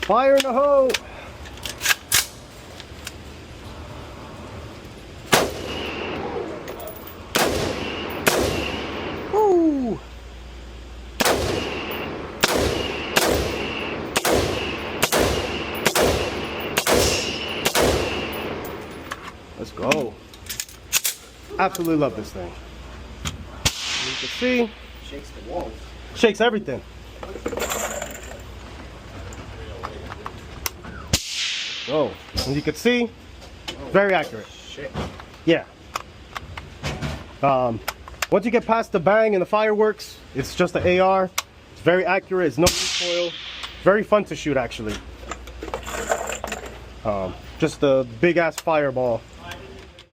Fire in the hole. Woo! Let's go. Absolutely love this thing. You can see. Shakes the walls. Shakes everything. Oh, and you can see, very accurate. Shit. Yeah. Once you get past the bang and the fireworks, it's just an AR. It's very accurate. It's no recoil. Very fun to shoot, actually. Just a big ass fireball.